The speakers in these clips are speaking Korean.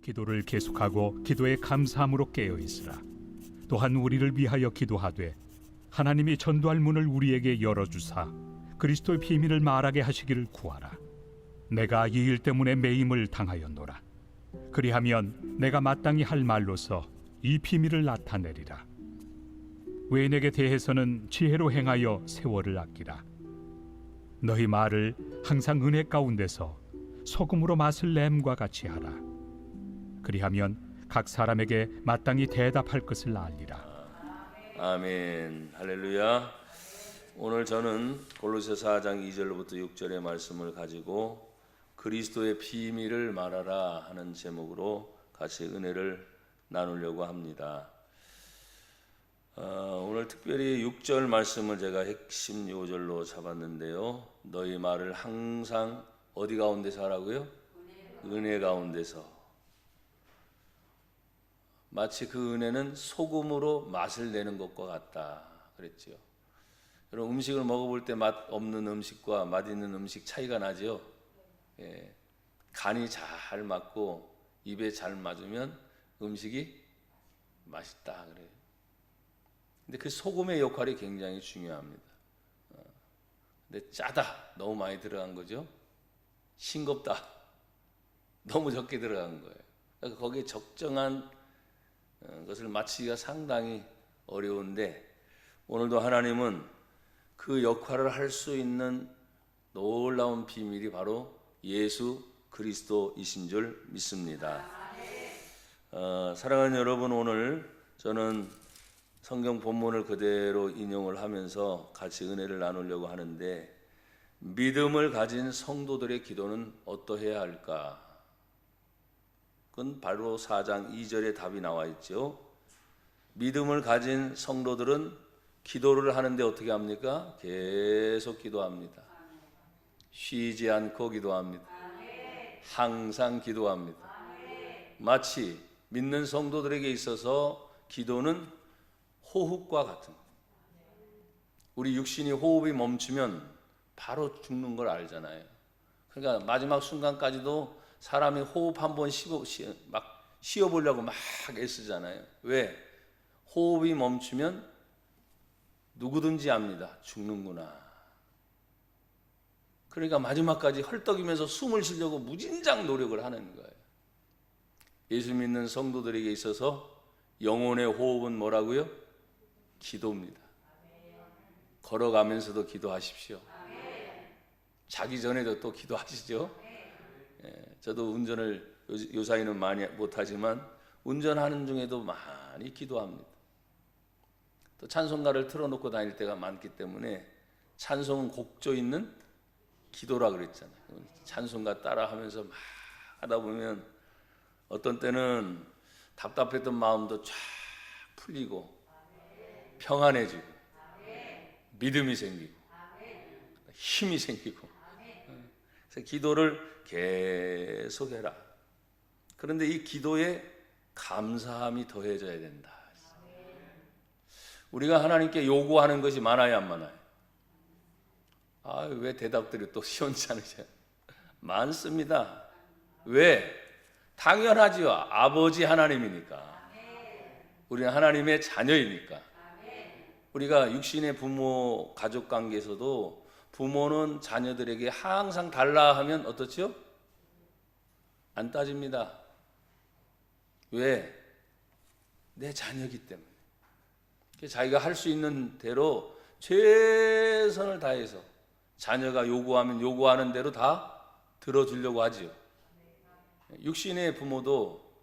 기도를 계속하고 기도에 감사함으로 깨어 있으라. 또한 우리를 위하여 기도하되 하나님이 전도할 문을 우리에게 열어주사 그리스도의 비밀을 말하게 하시기를 구하라. 내가 이 일 때문에 매임을 당하였노라. 그리하면 내가 마땅히 할 말로서 이 비밀을 나타내리라. 외인에게 대해서는 지혜로 행하여 세월을 아끼라. 너희 말을 항상 은혜 가운데서 소금으로 맛을 냄과 같이 하라. 그리하면 각 사람에게 마땅히 대답할 것을 알리라. 아멘. 할렐루야. 오늘 저는 골로새서 4장 2절로부터 6절의 말씀을 가지고 그리스도의 비밀을 말하라 하는 제목으로 같이 은혜를 나누려고 합니다. 오늘 특별히 6절 말씀을 제가 핵심 요절로 잡았는데요. 너희 말을 항상 어디 가운데서 하라고요? 은혜 가운데서. 마치 그 은혜는 소금으로 맛을 내는 것과 같다 그랬죠. 여러분, 음식을 먹어볼 때 맛 없는 음식과 맛 있는 음식 차이가 나죠. 예, 간이 잘 맞고 입에 잘 맞으면 음식이 맛있다 그래요. 근데 그 소금의 역할이 굉장히 중요합니다. 근데 짜다, 너무 많이 들어간 거죠. 싱겁다, 너무 적게 들어간 거예요. 그러니까 거기에 적정한 것을 맞추기가 상당히 어려운데, 오늘도 하나님은 그 역할을 할 수 있는 놀라운 비밀이 바로 예수 그리스도이신 줄 믿습니다. 사랑하는 여러분, 오늘 저는 성경 본문을 그대로 인용을 하면서 같이 은혜를 나누려고 하는데, 믿음을 가진 성도들의 기도는 어떠해야 할까? 그건 바로 4장 2절에 답이 나와 있죠. 믿음을 가진 성도들은 기도를 하는데 어떻게 합니까? 계속 기도합니다. 쉬지 않고 기도합니다. 항상 기도합니다. 마치 믿는 성도들에게 있어서 기도는 호흡과 같은 거예요. 우리 육신이 호흡이 멈추면 바로 죽는 걸 알잖아요. 그러니까 마지막 순간까지도 사람이 호흡 한번 쉬어보려고 막 애쓰잖아요. 왜? 호흡이 멈추면 누구든지 압니다. 죽는구나. 그러니까 마지막까지 헐떡이면서 숨을 쉬려고 무진장 노력을 하는 거예요. 예수 믿는 성도들에게 있어서 영혼의 호흡은 뭐라고요? 기도입니다. 걸어가면서도 기도하십시오. 자기 전에도 또 기도하시죠. 저도 운전을 요사이는 많이 못하지만 운전하는 중에도 많이 기도합니다. 또 찬송가를 틀어놓고 다닐 때가 많기 때문에 찬송은 곡조 있는 기도라 그랬잖아요. 찬송가 따라하면서 막 하다 보면 어떤 때는 답답했던 마음도 쫙 풀리고 평안해지고 믿음이 생기고 힘이 생기고. 그래서 기도를 계속해라. 그런데 이 기도에 감사함이 더해져야 된다. 우리가 하나님께 요구하는 것이 많아요, 안 많아요? 왜 대답들이 또 시원찮으셔요? 많습니다. 왜? 당연하지요. 아버지 하나님이니까. 우리는 하나님의 자녀이니까. 우리가 육신의 부모 가족 관계에서도 부모는 자녀들에게 항상 달라 하면 어떻죠? 안 따집니다. 왜? 내 자녀이기 때문에. 자기가 할 수 있는 대로 최선을 다해서 자녀가 요구하면 요구하는 대로 다 들어주려고 하지요. 육신의 부모도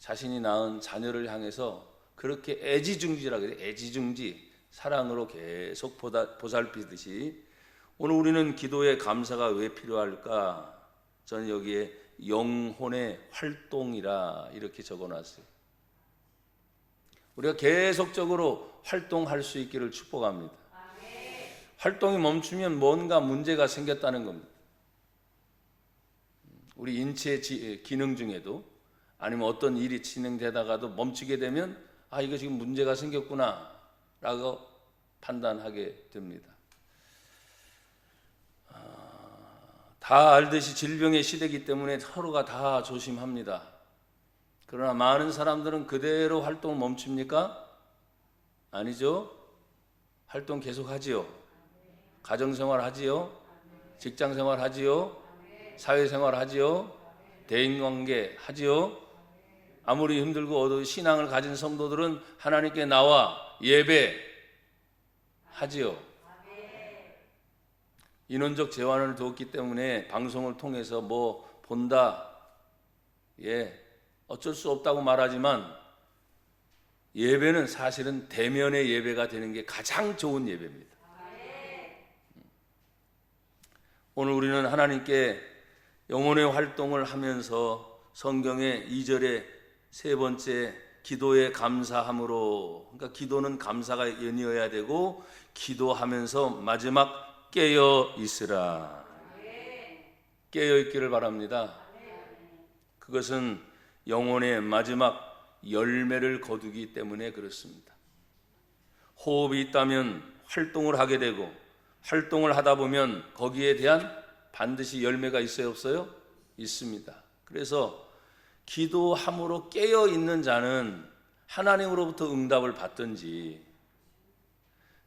자신이 낳은 자녀를 향해서 그렇게 애지중지라고 해요. 애지중지 사랑으로 계속 보살피듯이 오늘 우리는 기도의 감사가 왜 필요할까? 저는 여기에 영혼의 활동이라 이렇게 적어놨어요. 우리가 계속적으로 활동할 수 있기를 축복합니다. 활동이 멈추면 뭔가 문제가 생겼다는 겁니다. 우리 인체 기능 중에도 아니면 어떤 일이 진행되다가도 멈추게 되면 이거 지금 문제가 생겼구나 라고 판단하게 됩니다. 다 알듯이 질병의 시대이기 때문에 서로가 다 조심합니다. 그러나 많은 사람들은 그대로 활동을 멈춥니까? 아니죠. 활동 계속 하지요. 가정생활 하지요. 직장생활 하지요. 사회생활 하지요. 대인관계 하지요. 아무리 힘들고 어두운 신앙을 가진 성도들은 하나님께 나와 예배 하지요. 인원적 제한을 두었기 때문에 방송을 통해서 뭐 본다, 어쩔 수 없다고 말하지만 예배는 사실은 대면의 예배가 되는 게 가장 좋은 예배입니다. 오늘 우리는 하나님께 영혼의 활동을 하면서 성경의 2절에 세 번째 기도에 감사함으로, 그러니까 기도는 감사가 연이어야 되고 기도하면서 마지막 깨어 있으라. 깨어 있기를 바랍니다. 그것은 영혼의 마지막 열매를 거두기 때문에 그렇습니다. 호흡이 있다면 활동을 하게 되고 활동을 하다 보면 거기에 대한 반드시 열매가 있어요, 없어요? 있습니다. 그래서 기도함으로 깨어 있는 자는 하나님으로부터 응답을 받든지,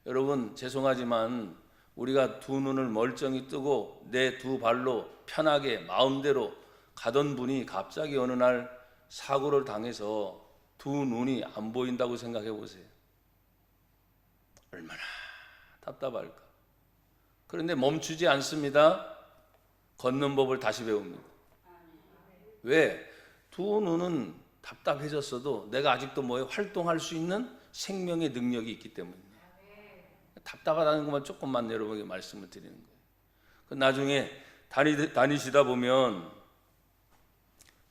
여러분 죄송하지만 우리가 두 눈을 멀쩡히 뜨고 내 두 발로 편하게 마음대로 가던 분이 갑자기 어느 날 사고를 당해서 두 눈이 안 보인다고 생각해 보세요. 얼마나 답답할까. 그런데 멈추지 않습니다. 걷는 법을 다시 배웁니다. 왜? 두 눈은 답답해졌어도 내가 아직도 활동할 수 있는 생명의 능력이 있기 때문이에요. 답답하다는 것만 조금만 여러분에게 말씀을 드리는 거예요. 나중에 다니시다 보면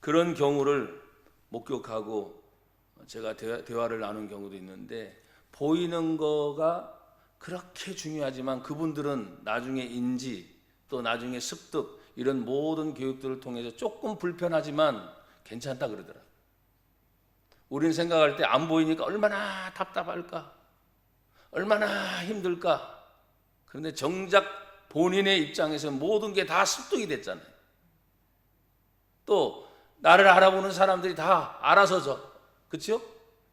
그런 경우를 목격하고 제가 대화를 나눈 경우도 있는데, 보이는 거가 그렇게 중요하지만 그분들은 나중에 인지 또 나중에 습득 이런 모든 교육들을 통해서 조금 불편하지만 괜찮다 그러더라고요. 우리는 생각할 때 안 보이니까 얼마나 답답할까, 얼마나 힘들까. 그런데 정작 본인의 입장에서 모든 게 다 습득이 됐잖아요. 또 나를 알아보는 사람들이 다 알아서 그렇죠?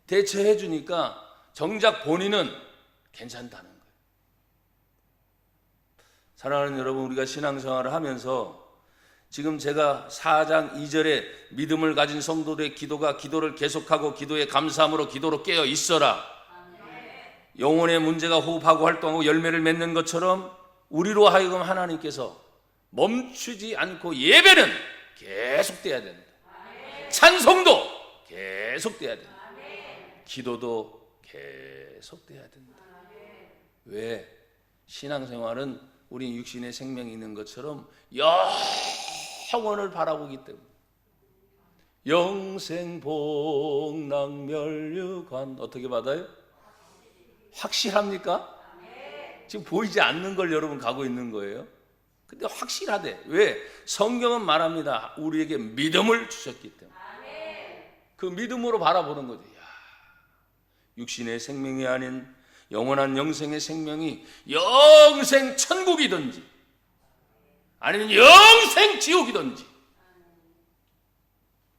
대처해 주니까 정작 본인은 괜찮다는 거예요. 사랑하는 여러분, 우리가 신앙생활을 하면서 지금 제가 4장 2절에 믿음을 가진 성도들의 기도가 기도를 계속하고 기도에 감사함으로 기도로 깨어 있어라. 영혼의 문제가 호흡하고 활동하고 열매를 맺는 것처럼 우리로 하여금 하나님께서 멈추지 않고 예배는 계속돼야 된다. 찬송도 계속돼야 된다. 기도도 계속돼야 된다. 왜? 신앙생활은 우리 육신의 생명이 있는 것처럼 영원을 바라보기 때문에. 영생복락멸류관 어떻게 받아요? 확실합니까? 지금 보이지 않는 걸 여러분 가고 있는 거예요. 근데 확실하대. 왜? 성경은 말합니다. 우리에게 믿음을 주셨기 때문에. 그 믿음으로 바라보는 거죠. 육신의 생명이 아닌 영원한 영생의 생명이 영생 천국이든지 아니면 영생 지옥이든지.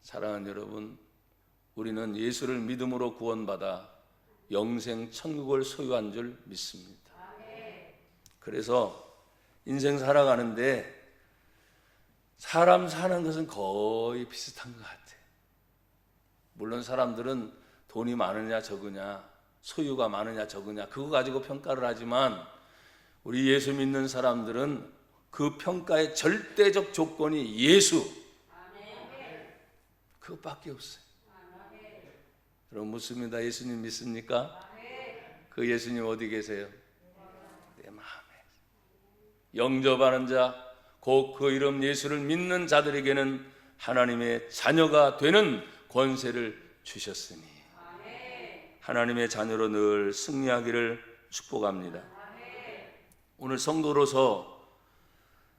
사랑하는 여러분, 우리는 예수를 믿음으로 구원받아 영생 천국을 소유한 줄 믿습니다. 그래서 인생 살아가는데 사람 사는 것은 거의 비슷한 것 같아요. 물론 사람들은 돈이 많으냐 적으냐, 소유가 많으냐 적으냐 그거 가지고 평가를 하지만 우리 예수 믿는 사람들은 그 평가의 절대적 조건이 예수, 그것밖에 없어요. 여러분 묻습니다. 예수님 믿습니까? 그 예수님 어디 계세요? 내 마음에. 영접하는 자, 곧 그 이름 예수를 믿는 자들에게는 하나님의 자녀가 되는 권세를 주셨으니 하나님의 자녀로 늘 승리하기를 축복합니다. 오늘 성도로서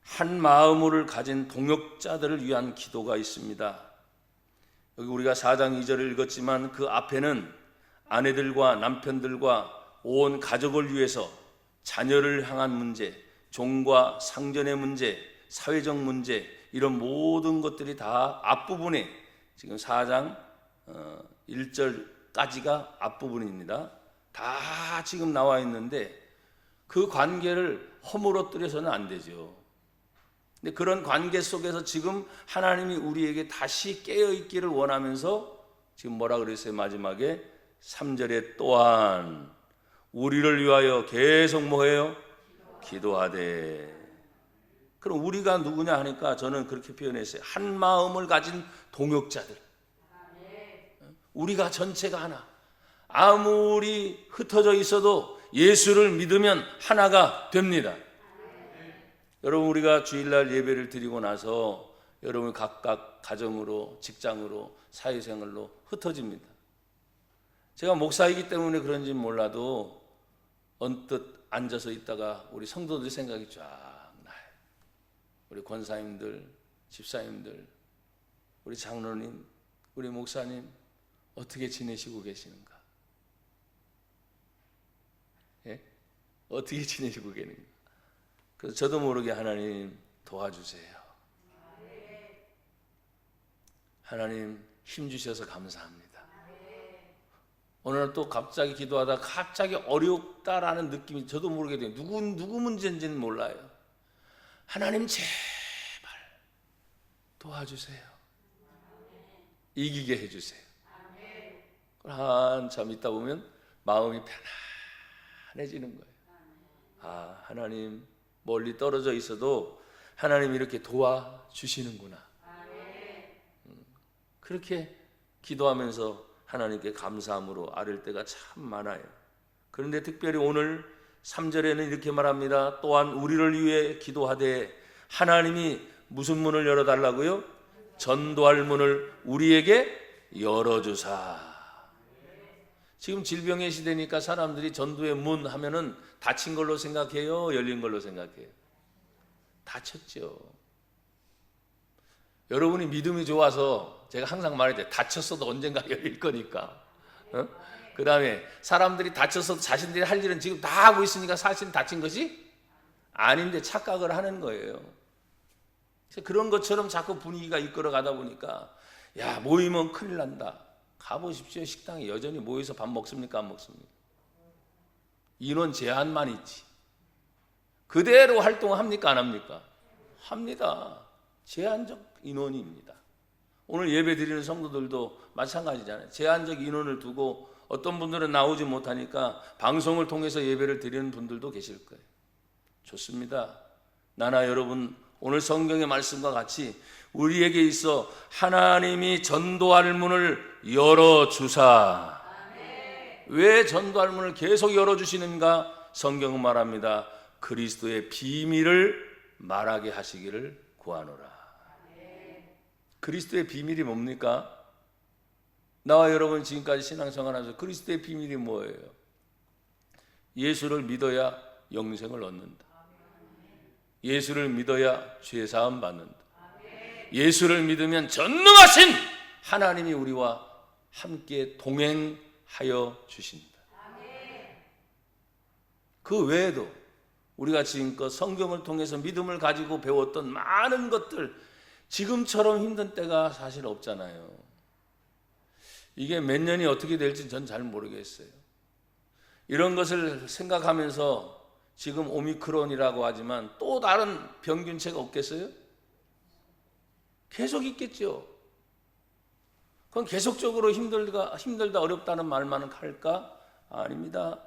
한 마음을 가진 동역자들을 위한 기도가 있습니다. 여기 우리가 4장 2절을 읽었지만 그 앞에는 아내들과 남편들과 온 가족을 위해서 자녀를 향한 문제, 종과 상전의 문제, 사회적 문제, 이런 모든 것들이 다 앞부분에 지금 4장 1절까지가 앞부분입니다. 다 지금 나와 있는데 그 관계를 허물어뜨려서는 안 되죠. 근데 그런 관계 속에서 지금 하나님이 우리에게 다시 깨어있기를 원하면서 지금 뭐라 그랬어요? 마지막에 3절에 또한 우리를 위하여 계속 뭐해요? 기도하되. 그럼 우리가 누구냐 하니까 저는 그렇게 표현했어요. 한 마음을 가진 동역자들. 우리가 전체가 하나. 아무리 흩어져 있어도 예수를 믿으면 하나가 됩니다. 여러분, 우리가 주일날 예배를 드리고 나서 여러분 각각 가정으로, 직장으로, 사회생활로 흩어집니다. 제가 목사이기 때문에 그런지 몰라도 언뜻 앉아서 있다가 우리 성도들 생각이 쫙 나요. 우리 권사님들, 집사님들, 우리 장로님, 우리 목사님 어떻게 지내시고 계시는가? 예? 어떻게 지내시고 계는가? 그래서 저도 모르게 하나님 도와주세요. 하나님 힘주셔서 감사합니다. 오늘 또 갑자기 기도하다 갑자기 어렵다라는 느낌이 저도 모르게 돼요. 누구 문제인지는 몰라요. 하나님 제발 도와주세요. 이기게 해주세요. 한참 있다 보면 마음이 편안해지는 거예요. 아, 하나님 멀리 떨어져 있어도 하나님 이렇게 도와주시는구나. 그렇게 기도하면서 하나님께 감사함으로 아릴 때가 참 많아요. 그런데 특별히 오늘 3절에는 이렇게 말합니다. 또한 우리를 위해 기도하되 하나님이 무슨 문을 열어달라고요? 전도할 문을 우리에게 열어주사. 지금 질병의 시대니까 사람들이 전도의 문 하면은 닫힌 걸로 생각해요? 열린 걸로 생각해요? 닫혔죠. 여러분이 믿음이 좋아서 제가 항상 말해요. 닫혔어도 언젠가 열릴 거니까. 그 다음에 사람들이 닫혔어도 자신들이 할 일은 지금 다 하고 있으니까 사실 닫힌 것이 아닌데 착각을 하는 거예요. 그런 것처럼 자꾸 분위기가 이끌어 가다 보니까 야, 모이면 큰일 난다. 가보십시오. 식당에 여전히 모여서 밥 먹습니까? 안 먹습니까? 인원 제한만 있지. 그대로 활동합니까? 안 합니까? 합니다. 제한적 인원입니다. 오늘 예배 드리는 성도들도 마찬가지잖아요. 제한적 인원을 두고 어떤 분들은 나오지 못하니까 방송을 통해서 예배를 드리는 분들도 계실 거예요. 좋습니다. 나나 여러분, 오늘 성경의 말씀과 같이 우리에게 있어 하나님이 전도할 문을 열어주사. 왜 전도할 문을 계속 열어주시는가? 성경은 말합니다. 그리스도의 비밀을 말하게 하시기를 구하노라. 그리스도의 비밀이 뭡니까? 나와 여러분 지금까지 신앙생활하면서 그리스도의 비밀이 뭐예요? 예수를 믿어야 영생을 얻는다. 예수를 믿어야 죄사함 받는다. 예수를 믿으면 전능하신 하나님이 우리와 함께 동행하여 주신다. 그 외에도 우리가 지금껏 성경을 통해서 믿음을 가지고 배웠던 많은 것들, 지금처럼 힘든 때가 사실 없잖아요. 이게 몇 년이 어떻게 될지 전 잘 모르겠어요. 이런 것을 생각하면서 지금 오미크론이라고 하지만 또 다른 병균체가 없겠어요? 계속 있겠죠. 그건 계속적으로 힘들다 어렵다는 말만 할까? 아닙니다.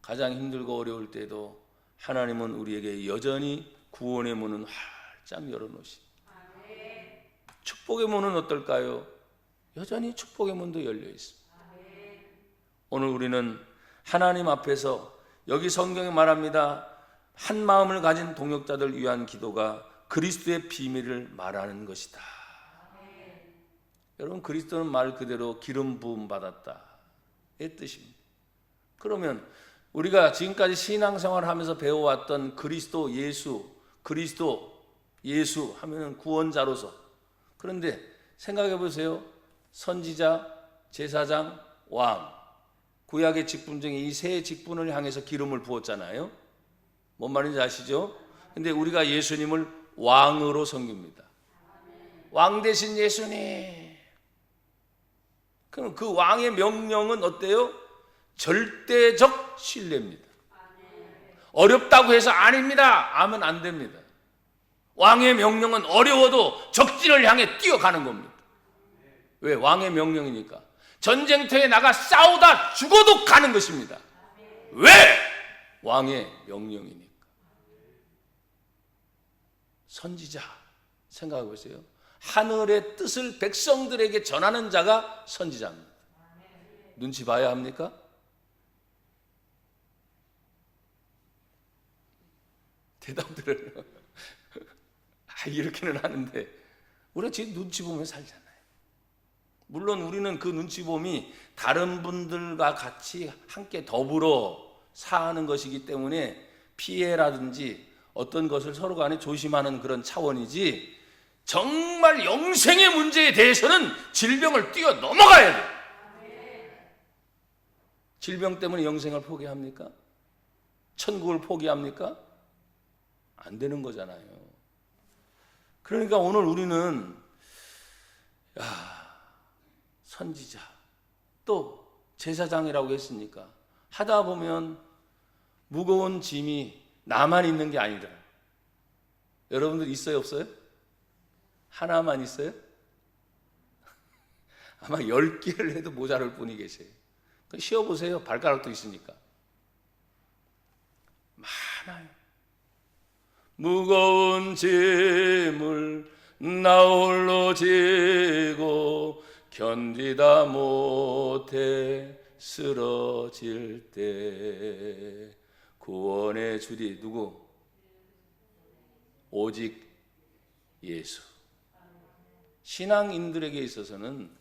가장 힘들고 어려울 때도 하나님은 우리에게 여전히 구원의 문은 활짝 열어놓으시. 축복의 문은 어떨까요? 여전히 축복의 문도 열려 있습니다. 오늘 우리는 하나님 앞에서 여기 성경에 말합니다. 한 마음을 가진 동역자들 위한 기도가 그리스도의 비밀을 말하는 것이다. 여러분, 그리스도는 말 그대로 기름 부음 받았다 의 뜻입니다. 그러면 우리가 지금까지 신앙생활을 하면서 배워왔던 그리스도 예수 하면은 구원자로서, 그런데 생각해 보세요. 선지자, 제사장, 왕, 구약의 직분 중에 이 세 직분을 향해서 기름을 부었잖아요. 뭔 말인지 아시죠? 근데 우리가 예수님을 왕으로 섬깁니다. 왕 대신 예수님. 그럼 그 왕의 명령은 어때요? 절대적 신뢰입니다. 어렵다고 해서 아닙니다 하면 안 됩니다. 왕의 명령은 어려워도 적진을 향해 뛰어가는 겁니다. 왜? 왕의 명령이니까. 전쟁터에 나가 싸우다 죽어도 가는 것입니다. 왜? 왕의 명령이니까. 선지자 생각해 보세요. 하늘의 뜻을 백성들에게 전하는 자가 선지자입니다. 눈치 봐야 합니까? 대답들을 이렇게는 하는데 우리가 지금 눈치 보며 살잖아요. 물론 우리는 그 눈치봄이 다른 분들과 같이 함께 더불어 사는 것이기 때문에 피해라든지 어떤 것을 서로 간에 조심하는 그런 차원이지, 정말 영생의 문제에 대해서는 질병을 뛰어넘어가야 돼요. 질병 때문에 영생을 포기합니까? 천국을 포기합니까? 안 되는 거잖아요. 그러니까 오늘 우리는 선지자 또 제사장이라고 했으니까 하다 보면 무거운 짐이 나만 있는 게 아니라, 여러분들 있어요 없어요? 하나만 있어요? 아마 10개를 해도 모자랄 분이 계세요. 쉬어보세요. 발가락도 있으니까. 많아요. 무거운 짐을 나 홀로 지고 견디다 못해 쓰러질 때 구원의 주디 누구? 오직 예수. 신앙인들에게 있어서는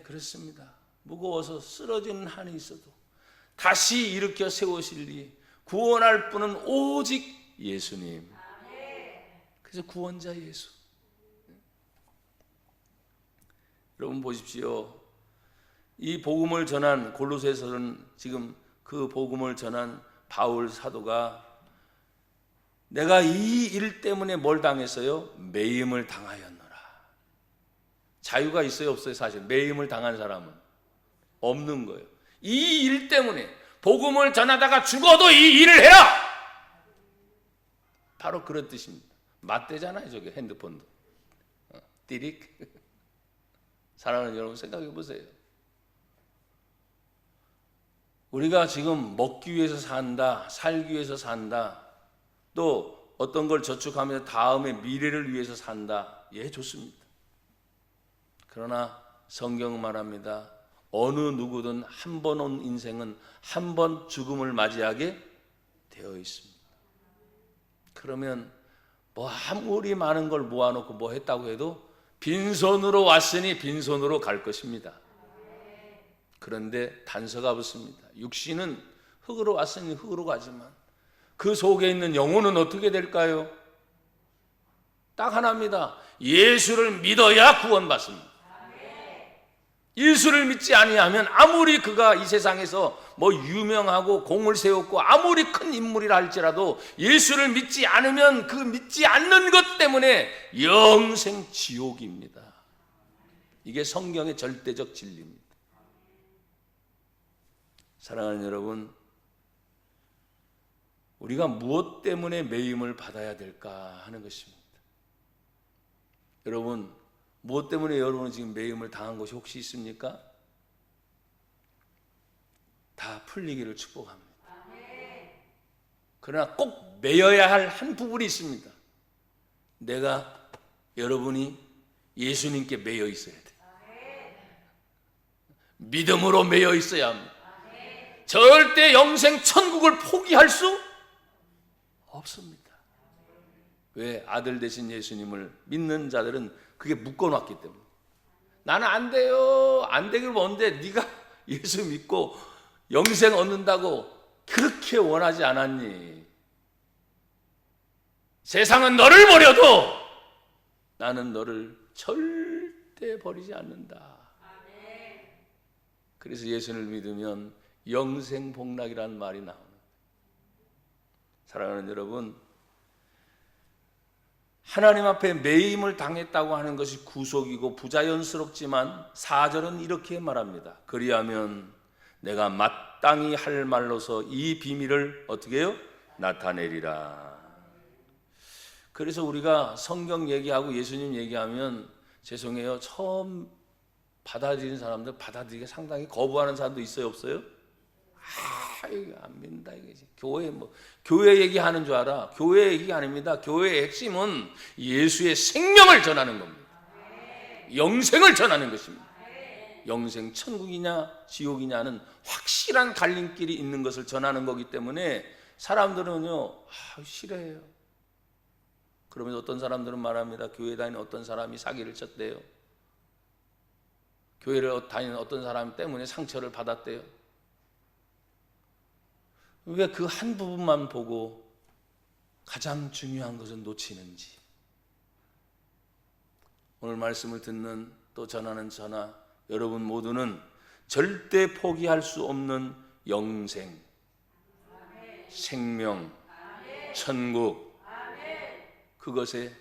그렇습니다. 무거워서 쓰러지는 한이 있어도 다시 일으켜 세우시리 구원할 분은 오직 예수님. 그래서 구원자 예수. 여러분 보십시오. 이 복음을 전한 골로새서는 지금 그 복음을 전한 바울 사도가 내가 이 일 때문에 뭘 당했어요? 매임을 당하였노라. 자유가 있어요 없어요? 사실 매임을 당한 사람은 없는 거예요. 이 일 때문에 복음을 전하다가 죽어도 이 일을 해라. 바로 그런 뜻입니다. 맞대잖아요 저게 핸드폰도. 띠릭. 사랑하는 여러분 생각해 보세요. 우리가 지금 먹기 위해서 산다, 살기 위해서 산다, 또 어떤 걸 저축하면서 다음의 미래를 위해서 산다. 좋습니다. 그러나 성경은 말합니다. 어느 누구든 한 번 온 인생은 한 번 죽음을 맞이하게 되어 있습니다. 그러면 뭐 아무리 많은 걸 모아놓고 뭐 했다고 해도 빈손으로 왔으니 빈손으로 갈 것입니다. 그런데 단서가 붙습니다. 육신은 흙으로 왔으니 흙으로 가지만 그 속에 있는 영혼은 어떻게 될까요? 딱 하나입니다. 예수를 믿어야 구원받습니다. 예수를 믿지 아니하면 아무리 그가 이 세상에서 뭐 유명하고 공을 세웠고 아무리 큰 인물이라 할지라도 예수를 믿지 않으면 그 믿지 않는 것 때문에 영생 지옥입니다. 이게 성경의 절대적 진리입니다. 사랑하는 여러분, 우리가 무엇 때문에 매임을 받아야 될까 하는 것입니다. 여러분, 무엇 때문에 여러분은 지금 매임을 당한 것이 혹시 있습니까? 다 풀리기를 축복합니다. 그러나 꼭 매여야 할 한 부분이 있습니다. 여러분이 예수님께 매여 있어야 돼. 믿음으로 매여 있어야 합니다. 절대 영생 천국을 포기할 수 없습니다. 왜? 아들 되신 예수님을 믿는 자들은 그게 묶어놨기 때문에. 나는 안 돼요. 안 되길 뭔데 네가 예수 믿고 영생 얻는다고 그렇게 원하지 않았니? 세상은 너를 버려도 나는 너를 절대 버리지 않는다. 그래서 예수를 믿으면 영생 복락이라는 말이 나오는. 사랑하는 여러분, 하나님 앞에 매임을 당했다고 하는 것이 구속이고 부자연스럽지만 4절은 이렇게 말합니다. 그리하면 내가 마땅히 할 말로서 이 비밀을 어떻게 해요? 나타내리라. 그래서 우리가 성경 얘기하고 예수님 얘기하면 죄송해요. 처음 받아들이는 사람들 받아들이기가 상당히 거부하는 사람도 있어요, 없어요? 이거 안 믿는다 이거지. 교회 얘기하는 줄 알아. 교회 얘기 아닙니다. 교회의 핵심은 예수의 생명을 전하는 겁니다. 영생을 전하는 것입니다. 영생 천국이냐 지옥이냐는 확실한 갈림길이 있는 것을 전하는 거기 때문에 사람들은요 싫어해요. 그러면 어떤 사람들은 말합니다. 교회 다니는 어떤 사람이 사기를 쳤대요. 교회를 다니는 어떤 사람 때문에 상처를 받았대요. 왜 그 한 부분만 보고 가장 중요한 것은 놓치는지. 오늘 말씀을 듣는 또 전하는 저나 여러분 모두는 절대 포기할 수 없는 영생, 생명, 천국, 그것의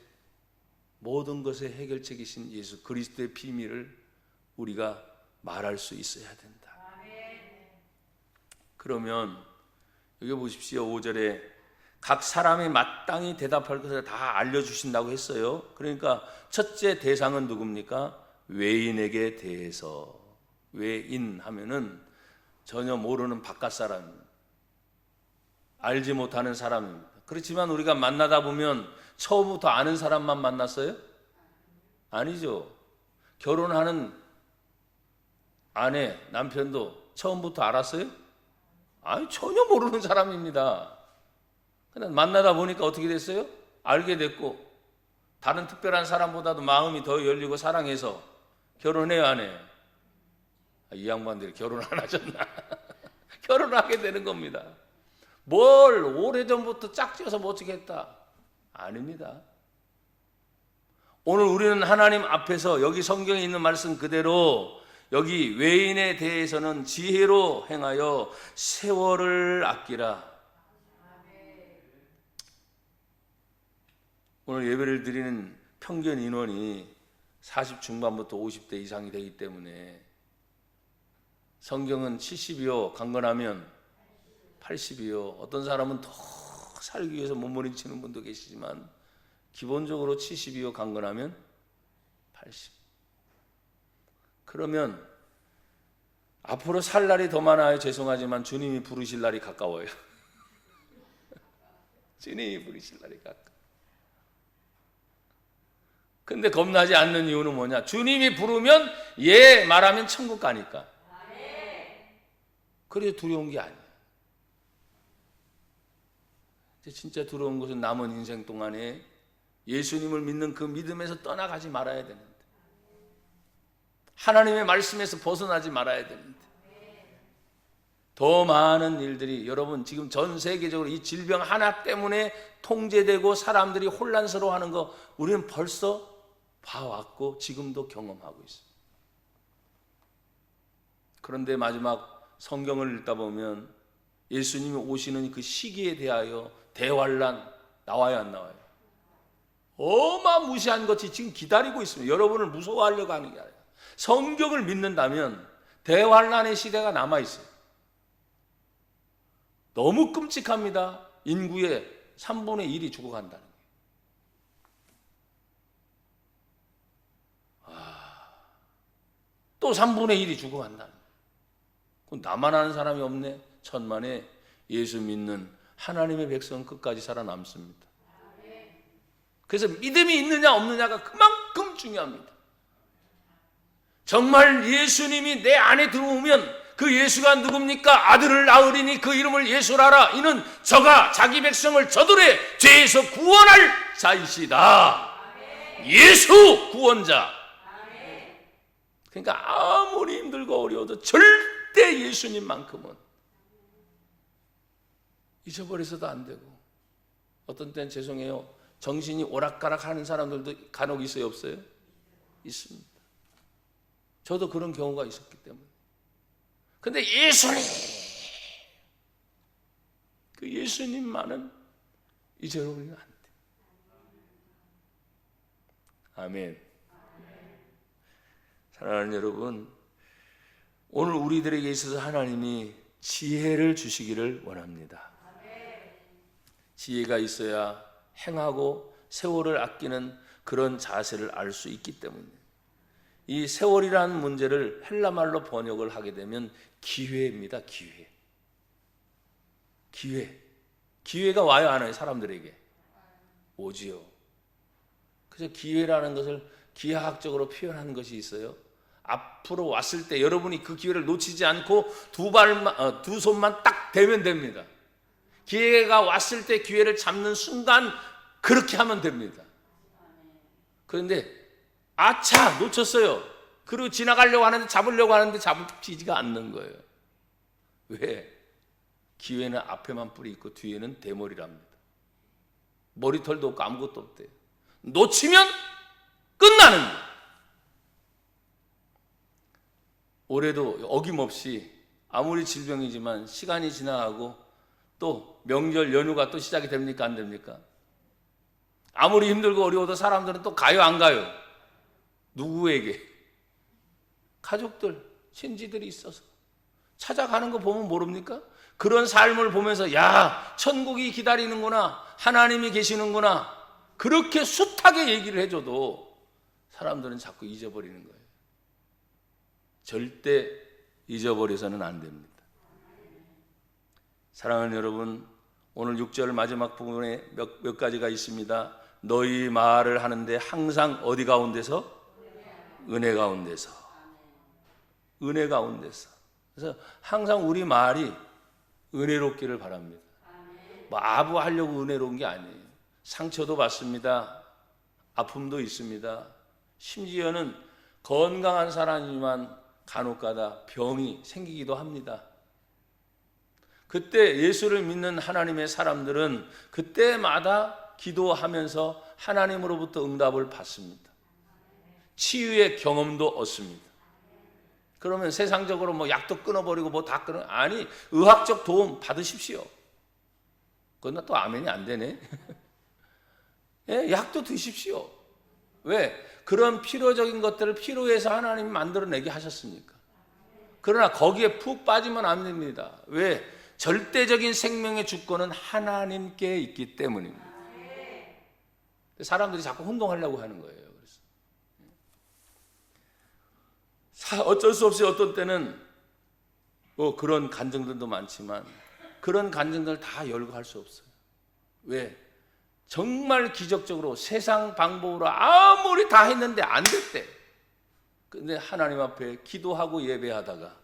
모든 것의 해결책이신 예수 그리스도의 비밀을 우리가 말할 수 있어야 된다. 그러면 여기 보십시오. 5절에 각 사람이 마땅히 대답할 것을 다 알려주신다고 했어요. 그러니까 첫째 대상은 누굽니까? 외인에게 대해서. 외인 하면은 전혀 모르는 바깥 사람입니다. 알지 못하는 사람입니다. 그렇지만 우리가 만나다 보면 처음부터 아는 사람만 만났어요? 아니죠. 결혼하는 아내, 남편도 처음부터 알았어요? 아니, 전혀 모르는 사람입니다. 그냥 만나다 보니까 어떻게 됐어요? 알게 됐고, 다른 특별한 사람보다도 마음이 더 열리고 사랑해서 결혼해요, 안 해요? 이 양반들이 결혼 안 하셨나? 결혼하게 되는 겁니다. 뭘 오래전부터 짝지어서 못 지겠다? 아닙니다. 오늘 우리는 하나님 앞에서 여기 성경에 있는 말씀 그대로 여기 외인에 대해서는 지혜로 행하여 세월을 아끼라. 오늘 예배를 드리는 평균 인원이 40 중반부터 50대 이상이 되기 때문에 성경은 70이요 강건하면 80이요. 어떤 사람은 더 살기 위해서 몸부림치는 분도 계시지만 기본적으로 70이요 강건하면 80. 그러면 앞으로 살 날이 더 많아요. 죄송하지만 주님이 부르실 날이 가까워요. 주님이 부르실 날이 가까워. 근데 겁나지 않는 이유는 뭐냐? 주님이 부르면 예 말하면 천국 가니까. 그래서 두려운 게 아니에요. 진짜 두려운 것은 남은 인생 동안에 예수님을 믿는 그 믿음에서 떠나가지 말아야 되는데, 하나님의 말씀에서 벗어나지 말아야 되는데, 더 많은 일들이 여러분 지금 전 세계적으로 이 질병 하나 때문에 통제되고 사람들이 혼란스러워하는 거 우리는 벌써 봐왔고 지금도 경험하고 있습니다. 그런데 마지막 성경을 읽다 보면 예수님이 오시는 그 시기에 대하여 대환란 나와요, 안 나와요? 어마무시한 것이 지금 기다리고 있습니다. 여러분을 무서워하려고 하는 게 아니라 성경을 믿는다면 대환란의 시대가 남아있어요. 너무 끔찍합니다. 인구의 3분의 1이 죽어간다는 거예요. 또 3분의 1이 죽어간다는 거예요. 그럼 나만 아는 사람이 없네. 천만에 예수 믿는 하나님의 백성은 끝까지 살아남습니다. 그래서 믿음이 있느냐 없느냐가 그만큼 중요합니다. 정말 예수님이 내 안에 들어오면 그 예수가 누굽니까? 아들을 낳으리니 그 이름을 예수라라. 이는 저가 자기 백성을 저들의 죄에서 구원할 자이시다. 예수 구원자. 그러니까 아무리 힘들고 어려워도 절대 예수님만큼은 잊어버려서도 안 되고, 어떤 때는 죄송해요, 정신이 오락가락 하는 사람들도 간혹 있어요, 없어요? 있습니다. 저도 그런 경우가 있었기 때문에. 근데 예수님, 그 예수님만은 잊어버리면 안 돼. 아멘. 사랑하는 여러분, 오늘 우리들에게 있어서 하나님이 지혜를 주시기를 원합니다. 지혜가 있어야 행하고 세월을 아끼는 그런 자세를 알 수 있기 때문에 이 세월이라는 문제를 헬라말로 번역을 하게 되면 기회입니다. 기회가 와요, 안 와요? 사람들에게 오지요. 그래서 기회라는 것을 기하학적으로 표현하는 것이 있어요. 앞으로 왔을 때 여러분이 그 기회를 놓치지 않고 두 손만 딱 대면 됩니다. 기회가 왔을 때 기회를 잡는 순간 그렇게 하면 됩니다. 그런데 아차 놓쳤어요. 그리고 지나가려고 하는데 잡으려고 하는데 잡히지가 않는 거예요. 왜? 기회는 앞에만 뿔이 있고 뒤에는 대머리랍니다. 머리털도 없고 아무것도 없대요. 놓치면 끝나는 거예요. 올해도 어김없이 아무리 질병이지만 시간이 지나가고 또 명절 연휴가 또 시작이 됩니까? 안 됩니까? 아무리 힘들고 어려워도 사람들은 또 가요, 안 가요? 누구에게? 가족들, 친지들이 있어서 찾아가는 거 보면 모릅니까? 그런 삶을 보면서 야, 천국이 기다리는구나, 하나님이 계시는구나, 그렇게 숱하게 얘기를 해줘도 사람들은 자꾸 잊어버리는 거예요. 절대 잊어버려서는 안 됩니다. 사랑하는 여러분, 오늘 6절 마지막 부분에 몇 가지가 있습니다. 너희 말을 하는데 항상 어디 가운데서? 은혜 가운데서. 은혜 가운데서. 그래서 항상 우리 말이 은혜롭기를 바랍니다. 뭐 아부하려고 은혜로운 게 아니에요. 상처도 받습니다. 아픔도 있습니다. 심지어는 건강한 사람이지만 간혹가다 병이 생기기도 합니다. 그때 예수를 믿는 하나님의 사람들은 그때마다 기도하면서 하나님으로부터 응답을 받습니다. 치유의 경험도 얻습니다. 그러면 세상적으로 뭐 약도 끊어버리고 뭐 다 끊어, 아니, 의학적 도움 받으십시오. 그건 또 아멘이 안 되네. 예, 약도 드십시오. 왜? 그런 필요적인 것들을 필요해서 하나님이 만들어내게 하셨으니까. 그러나 거기에 푹 빠지면 안 됩니다. 왜? 절대적인 생명의 주권은 하나님께 있기 때문입니다. 사람들이 자꾸 혼동하려고 하는 거예요. 그래서 어쩔 수 없이 어떤 때는 그런 간증들도 많지만 그런 간증들 다 열거할 수 없어요. 왜? 정말 기적적으로 세상 방법으로 아무리 다 했는데 안 됐대. 근데 하나님 앞에 기도하고 예배하다가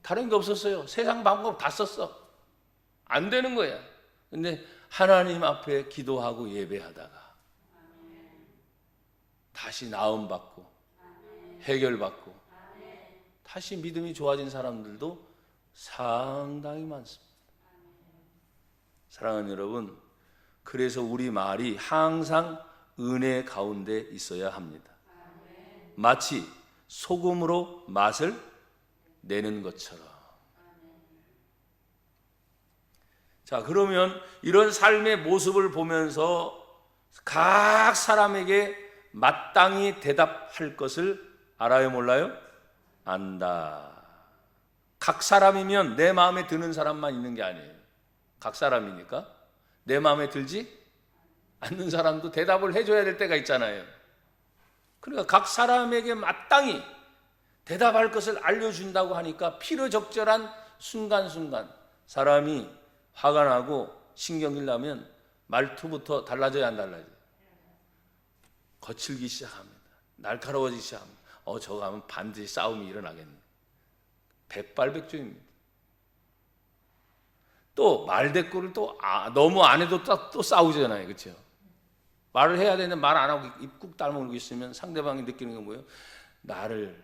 다른 게 없었어요. 세상 방법 다 썼어. 안 되는 거야. 근데 하나님 앞에 기도하고 예배하다가 다시 나음받고 해결받고 다시 믿음이 좋아진 사람들도 상당히 많습니다. 사랑하는 여러분, 그래서 우리 말이 항상 은혜 가운데 있어야 합니다. 마치 소금으로 맛을 내는 것처럼. 자, 그러면 이런 삶의 모습을 보면서 각 사람에게 마땅히 대답할 것을 알아요, 몰라요? 안다. 각 사람이면 내 마음에 드는 사람만 있는 게 아니에요. 각 사람이니까 내 마음에 들지 않는 사람도 대답을 해줘야 될 때가 있잖아요. 그러니까 각 사람에게 마땅히 대답할 것을 알려준다고 하니까 필요적절한 순간순간 사람이 화가 나고 신경이 나면 말투부터 달라져야 안 달라져요? 거칠기 시작합니다. 날카로워지기 시작합니다. 저거 하면 반드시 싸움이 일어나겠네. 백발백중입니다. 또 말대꾸를 또 너무 안 해도 또 싸우잖아요. 그렇죠? 말을 해야 되는데 말 안 하고 입 꾹 다물고 있으면 상대방이 느끼는 건 뭐예요? 나를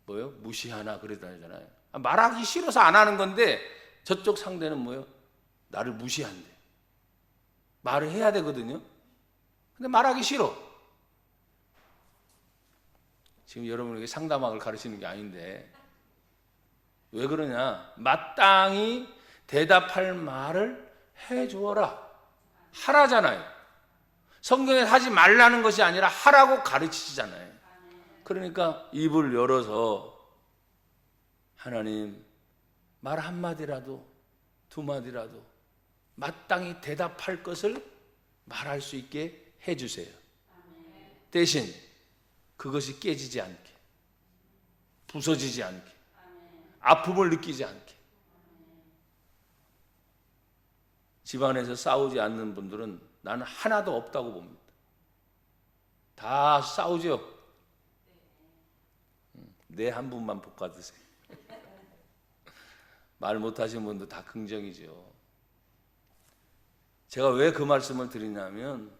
무시하나 그러잖아요. 말하기 싫어서 안 하는 건데 저쪽 상대는 뭐예요? 나를 무시한대. 말을 해야 되거든요. 근데 말하기 싫어. 지금 여러분에게 상담학을 가르치는 게 아닌데 왜 그러냐? 마땅히 대답할 말을 해주어라. 하라잖아요. 성경에 하지 말라는 것이 아니라 하라고 가르치시잖아요. 그러니까 입을 열어서 하나님 말 한마디라도 두 마디라도 마땅히 대답할 것을 말할 수 있게 해주세요. 대신 그것이 깨지지 않게, 부서지지 않게, 아픔을 느끼지 않게. 집안에서 싸우지 않는 분들은 나는 하나도 없다고 봅니다. 다 싸우죠. 내 한 분만 복 받으세요. 말 못하신 분도 다 긍정이죠. 제가 왜 그 말씀을 드리냐면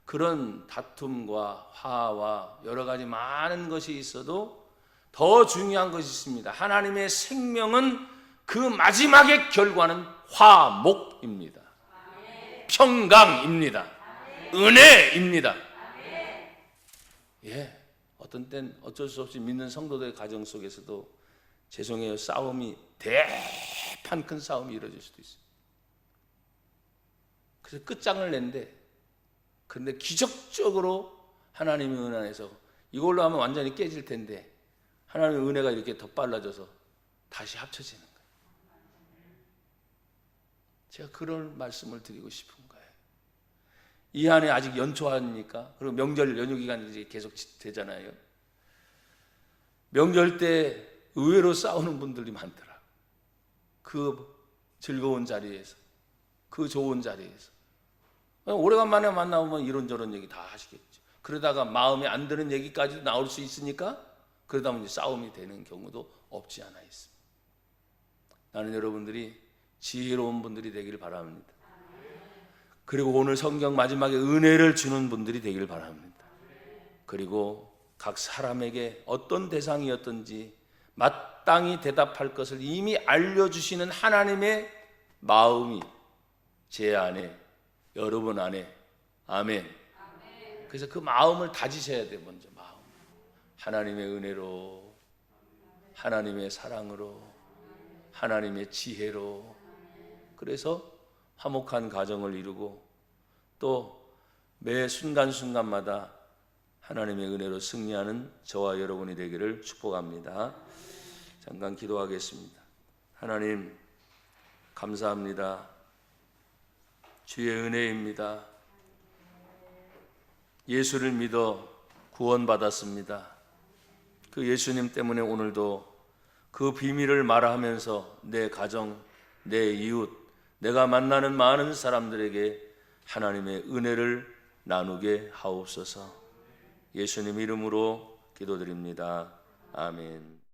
그런 다툼과 화와 여러 가지 많은 것이 있어도 더 중요한 것이 있습니다. 하나님의 생명은 그 마지막의 결과는 화목입니다. 평강입니다. 은혜입니다. 예, 어떤 땐 어쩔 수 없이 믿는 성도들의 가정 속에서도 죄송해요, 싸움이 대판 큰 싸움이 이루어질 수도 있어요. 그래서 끝장을 낸대. 그런데 기적적으로 하나님의 은혜 안에서 이걸로 하면 완전히 깨질 텐데 하나님의 은혜가 이렇게 더 빨라져서 다시 합쳐지는 거예요. 제가 그런 말씀을 드리고 싶은 거예요. 이 한해 아직 연초하니까, 그리고 명절 연휴 기간이 이제 계속 되잖아요. 명절 때 의외로 싸우는 분들이 많더라. 그 즐거운 자리에서, 그 좋은 자리에서. 오래간만에 만나보면 이런저런 얘기 다 하시겠죠. 그러다가 마음에 안 드는 얘기까지도 나올 수 있으니까 그러다 보니 싸움이 되는 경우도 없지 않아 있습니다. 나는 여러분들이 지혜로운 분들이 되길 바랍니다. 그리고 오늘 성경 마지막에 은혜를 주는 분들이 되길 바랍니다. 그리고 각 사람에게 어떤 대상이었든지 마땅히 대답할 것을 이미 알려주시는 하나님의 마음이 제 안에, 여러분 안에, 아멘. 그래서 그 마음을 다지셔야 돼요. 먼저 마음. 하나님의 은혜로, 하나님의 사랑으로, 하나님의 지혜로. 그래서 화목한 가정을 이루고 또 매 순간순간마다 하나님의 은혜로 승리하는 저와 여러분이 되기를 축복합니다. 잠깐 기도하겠습니다. 하나님 감사합니다. 주의 은혜입니다. 예수를 믿어 구원받았습니다. 그 예수님 때문에 오늘도 그 비밀을 말하면서 내 가정, 내 이웃, 내가 만나는 많은 사람들에게 하나님의 은혜를 나누게 하옵소서. 예수님 이름으로 기도드립니다. 아멘.